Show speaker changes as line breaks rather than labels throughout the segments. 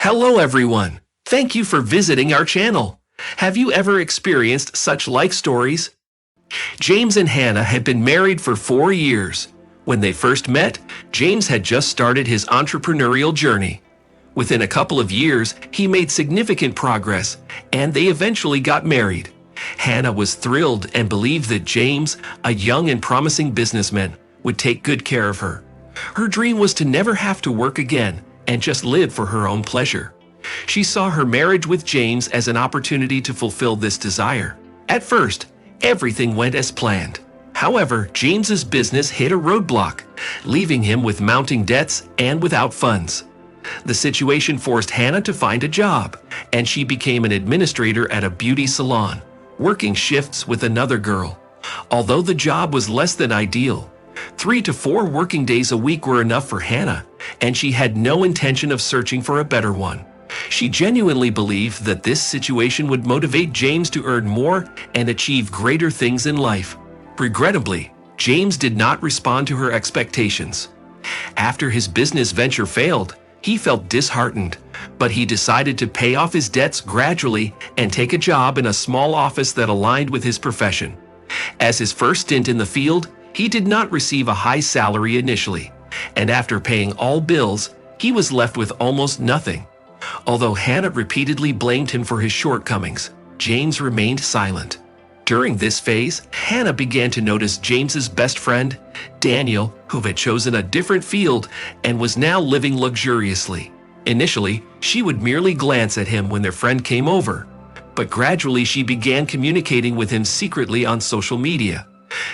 Hello everyone! Thank you for visiting our channel. Have you ever experienced such life stories? James and Hannah had been married for 4 years. When they first met, James had just started his entrepreneurial journey. Within a couple of years, he made significant progress, and they eventually got married. Hannah was thrilled and believed that James, a young and promising businessman, would take good care of her. Her dream was to never have to work again and just live for her own pleasure. She saw her marriage with James as an opportunity to fulfill this desire. At first, everything went as planned. However, James's business hit a roadblock, leaving him with mounting debts and without funds. The situation forced Hannah to find a job, and she became an administrator at a beauty salon, working shifts with another girl. Although the job was less than ideal, 3 to 4 working days a week were enough for Hannah, and she had no intention of searching for a better one. She genuinely believed that this situation would motivate James to earn more and achieve greater things in life. Regrettably, James did not respond to her expectations. After his business venture failed, he felt disheartened, but he decided to pay off his debts gradually and take a job in a small office that aligned with his profession. As his first stint in the field, he did not receive a high salary initially, and after paying all bills, he was left with almost nothing. Although Hannah repeatedly blamed him for his shortcomings, James remained silent. During this phase, Hannah began to notice James's best friend, Daniel, who had chosen a different field and was now living luxuriously. Initially, she would merely glance at him when their friend came over, but gradually she began communicating with him secretly on social media.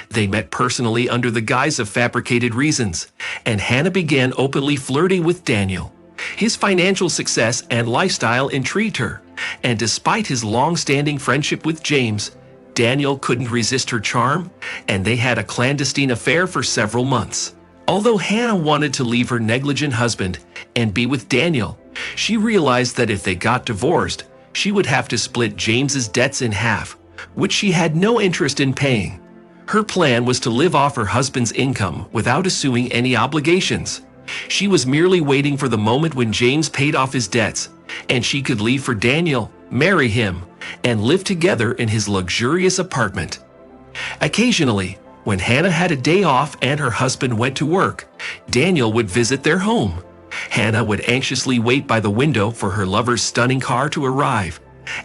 They met personally under the guise of fabricated reasons, and Hannah began openly flirting with Daniel. His financial success and lifestyle intrigued her, and despite his long-standing friendship with James, Daniel couldn't resist her charm, and they had a clandestine affair for several months. Although Hannah wanted to leave her negligent husband and be with Daniel, she realized that if they got divorced, she would have to split James's debts in half, which she had no interest in paying. Her plan was to live off her husband's income without assuming any obligations. She was merely waiting for the moment when James paid off his debts, and she could leave for Daniel, marry him, and live together in his luxurious apartment. Occasionally, when Hannah had a day off and her husband went to work, Daniel would visit their home. Hannah would anxiously wait by the window for her lover's stunning car to arrive,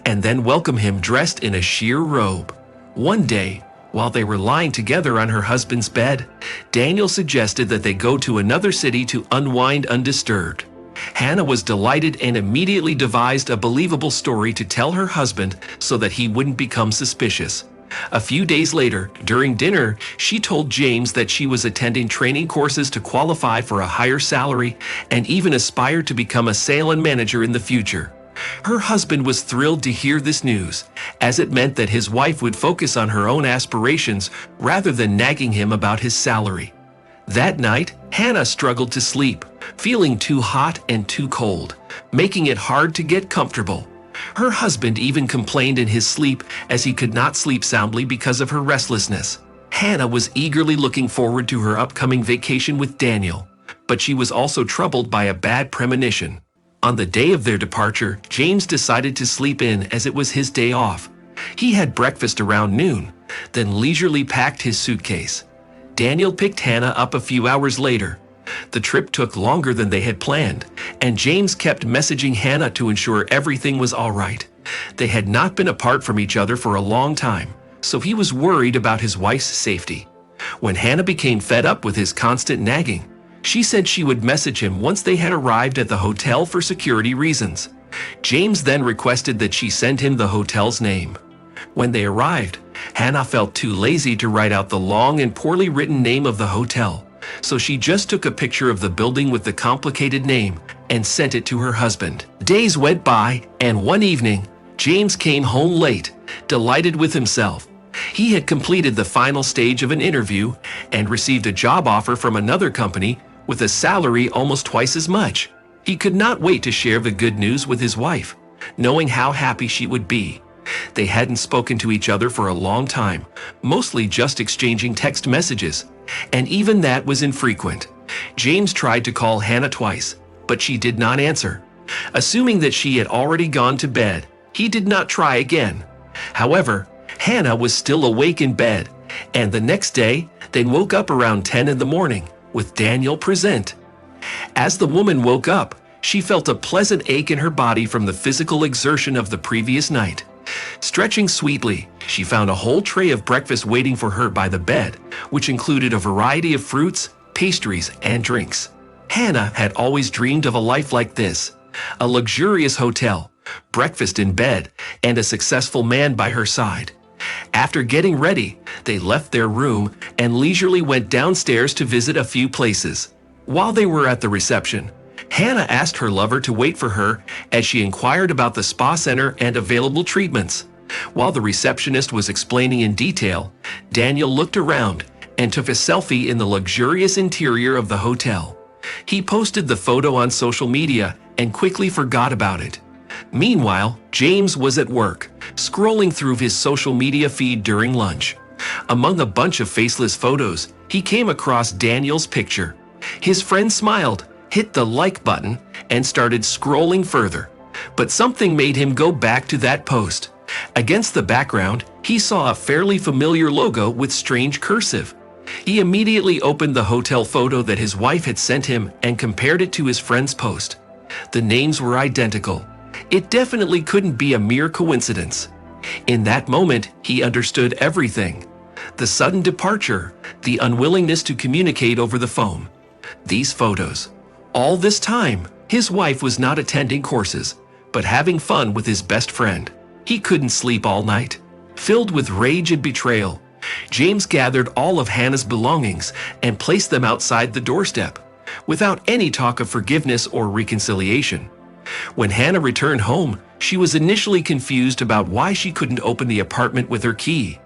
and then welcome him dressed in a sheer robe. One day, while they were lying together on her husband's bed, Daniel suggested that they go to another city to unwind undisturbed. Hannah was delighted and immediately devised a believable story to tell her husband so that he wouldn't become suspicious. A few days later, during dinner, she told James that she was attending training courses to qualify for a higher salary and even aspired to become a sales manager in the future. Her husband was thrilled to hear this news, as it meant that his wife would focus on her own aspirations rather than nagging him about his salary. That night, Hannah struggled to sleep, feeling too hot and too cold, making it hard to get comfortable. Her husband even complained in his sleep as he could not sleep soundly because of her restlessness. Hannah was eagerly looking forward to her upcoming vacation with Daniel, but she was also troubled by a bad premonition. On the day of their departure, James decided to sleep in as it was his day off. He had breakfast around noon, then leisurely packed his suitcase. Daniel picked Hannah up a few hours later. The trip took longer than they had planned, and James kept messaging Hannah to ensure everything was all right. They had not been apart from each other for a long time, so he was worried about his wife's safety. When Hannah became fed up with his constant nagging, she said she would message him once they had arrived at the hotel for security reasons. James then requested that she send him the hotel's name. When they arrived, Hannah felt too lazy to write out the long and poorly written name of the hotel, so she just took a picture of the building with the complicated name and sent it to her husband. Days went by, and one evening, James came home late, delighted with himself. He had completed the final stage of an interview and received a job offer from another company with a salary almost twice as much. He could not wait to share the good news with his wife, knowing how happy she would be. They hadn't spoken to each other for a long time, mostly just exchanging text messages, and even that was infrequent. James tried to call Hannah twice, but she did not answer. Assuming that she had already gone to bed, he did not try again. However, Hannah was still awake in bed, and the next day, they woke up around 10 in the morning with Daniel present. As the woman woke up, she felt a pleasant ache in her body from the physical exertion of the previous night. Stretching sweetly, she found a whole tray of breakfast waiting for her by the bed, which included a variety of fruits, pastries, and drinks. Hannah had always dreamed of a life like this, a luxurious hotel, breakfast in bed, and a successful man by her side. After getting ready, they left their room and leisurely went downstairs to visit a few places. While they were at the reception, Hannah asked her lover to wait for her as she inquired about the spa center and available treatments. While the receptionist was explaining in detail, Daniel looked around and took a selfie in the luxurious interior of the hotel. He posted the photo on social media and quickly forgot about it. Meanwhile, James was at work, scrolling through his social media feed during lunch. Among a bunch of faceless photos, he came across Daniel's picture. His friend smiled, hit the like button, and started scrolling further. But something made him go back to that post. Against the background, he saw a fairly familiar logo with strange cursive. He immediately opened the hotel photo that his wife had sent him and compared it to his friend's post. The names were identical. It definitely couldn't be a mere coincidence. In that moment, he understood everything. The sudden departure, the unwillingness to communicate over the phone. These photos. All this time, his wife was not attending courses, but having fun with his best friend. He couldn't sleep all night. Filled with rage and betrayal, James gathered all of Hannah's belongings and placed them outside the doorstep, without any talk of forgiveness or reconciliation. When Hannah returned home, she was initially confused about why she couldn't open the apartment with her key.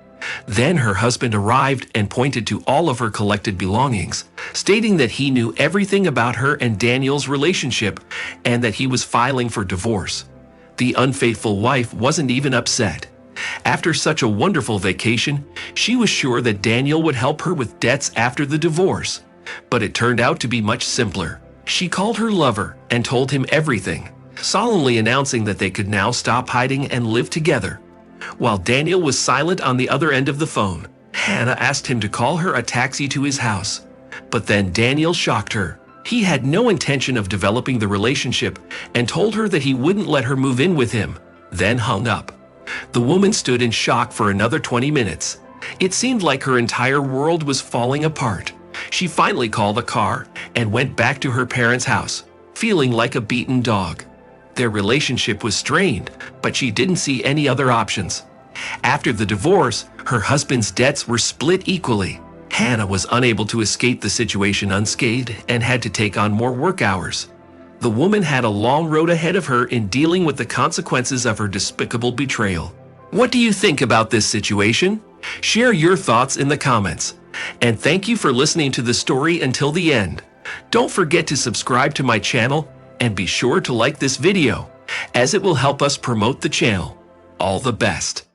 Then her husband arrived and pointed to all of her collected belongings, stating that he knew everything about her and Daniel's relationship and that he was filing for divorce. The unfaithful wife wasn't even upset. After such a wonderful vacation, she was sure that Daniel would help her with debts after the divorce. But it turned out to be much simpler. She called her lover and told him everything, solemnly announcing that they could now stop hiding and live together. While Daniel was silent on the other end of the phone, Hannah asked him to call her a taxi to his house. But then Daniel shocked her. He had no intention of developing the relationship and told her that he wouldn't let her move in with him, then hung up. The woman stood in shock for another 20 minutes. It seemed like her entire world was falling apart. She finally called a car and went back to her parents' house, feeling like a beaten dog. Their relationship was strained, but she didn't see any other options. After the divorce, her husband's debts were split equally. Hannah was unable to escape the situation unscathed and had to take on more work hours. The woman had a long road ahead of her in dealing with the consequences of her despicable betrayal. What do you think about this situation? Share your thoughts in the comments. And thank you for listening to the story until the end. Don't forget to subscribe to my channel and be sure to like this video, as it will help us promote the channel. All the best.